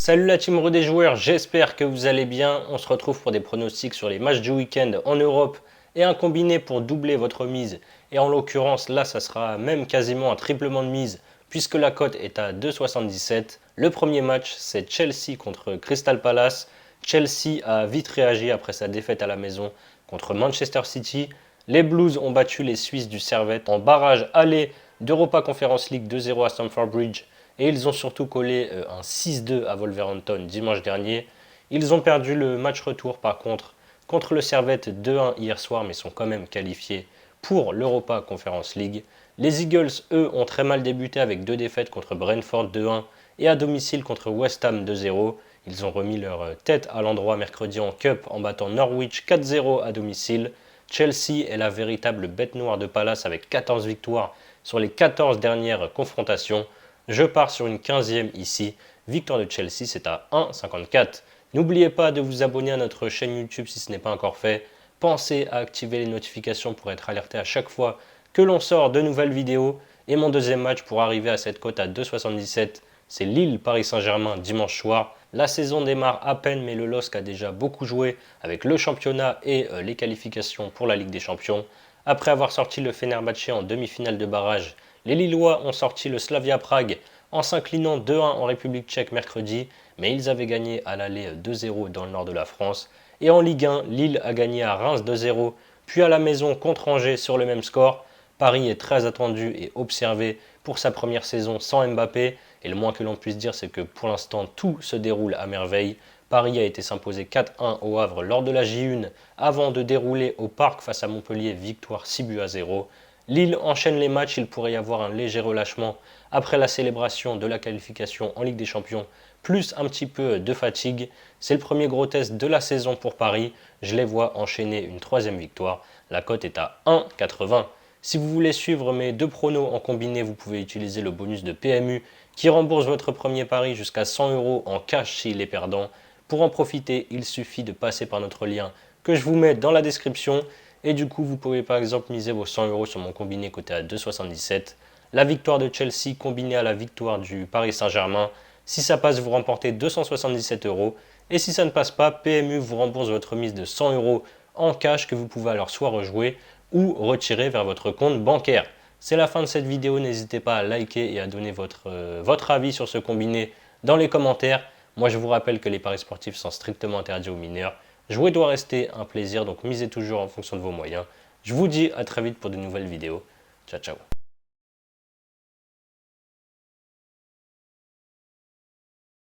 Salut la team des joueurs, j'espère que vous allez bien. On se retrouve pour des pronostics sur les matchs du week-end en Europe et un combiné pour doubler votre mise. Et en l'occurrence, là, ça sera même quasiment un triplement de mise puisque la cote est à 2,77. Le premier match, c'est Chelsea contre Crystal Palace. Chelsea a vite réagi après sa défaite à la maison contre Manchester City. Les Blues ont battu les Suisses du Servette en barrage aller d'Europa Conference League 2-0 à Stamford Bridge. Et ils ont surtout collé un 6-2 à Wolverhampton dimanche dernier. Ils ont perdu le match retour par contre le Servette 2-1 hier soir, mais sont quand même qualifiés pour l'Europa Conference League. Les Eagles, eux, ont très mal débuté avec deux défaites contre Brentford 2-1 et à domicile contre West Ham 2-0. Ils ont remis leur tête à l'endroit mercredi en Cup en battant Norwich 4-0 à domicile. Chelsea est la véritable bête noire de Palace avec 14 victoires sur les 14 dernières confrontations. Je pars sur une 15e ici. Victoire de Chelsea, c'est à 1,54. N'oubliez pas de vous abonner à notre chaîne YouTube si ce n'est pas encore fait. Pensez à activer les notifications pour être alerté à chaque fois que l'on sort de nouvelles vidéos. Et mon deuxième match pour arriver à cette cote à 2,77, c'est Lille-Paris Saint-Germain dimanche soir. La saison démarre à peine, mais le LOSC a déjà beaucoup joué avec le championnat et les qualifications pour la Ligue des Champions. Après avoir sorti le Fenerbahçe en demi-finale de barrage, les Lillois ont sorti le Slavia Prague en s'inclinant 2-1 en République tchèque mercredi, mais ils avaient gagné à l'aller 2-0 dans le nord de la France. Et en Ligue 1, Lille a gagné à Reims 2-0, puis à la maison contre Angers sur le même score. Paris est très attendu et observé pour sa première saison sans Mbappé, et le moins que l'on puisse dire, c'est que pour l'instant tout se déroule à merveille. Paris a été s'imposer 4-1 au Havre lors de la J1 avant de dérouler au Parc face à Montpellier, victoire 6-0. Lille enchaîne les matchs, il pourrait y avoir un léger relâchement après la célébration de la qualification en Ligue des Champions, plus un petit peu de fatigue. C'est le premier gros test de la saison pour Paris, je les vois enchaîner une troisième victoire. La cote est à 1,80. Si vous voulez suivre mes deux pronos en combiné, vous pouvez utiliser le bonus de PMU qui rembourse votre premier pari jusqu'à 100 € en cash s'il est perdant. Pour en profiter, il suffit de passer par notre lien que je vous mets dans la description. Et du coup, vous pouvez par exemple miser vos 100 € sur mon combiné coté à 2,77. La victoire de Chelsea combinée à la victoire du Paris Saint-Germain. Si ça passe, vous remportez 277 €. Et si ça ne passe pas, PMU vous rembourse votre mise de 100 € en cash que vous pouvez alors soit rejouer ou retirer vers votre compte bancaire. C'est la fin de cette vidéo, n'hésitez pas à liker et à donner votre avis sur ce combiné dans les commentaires. Moi je vous rappelle que les paris sportifs sont strictement interdits aux mineurs. Jouer doit rester un plaisir, donc misez toujours en fonction de vos moyens. Je vous dis à très vite pour de nouvelles vidéos. Ciao ciao.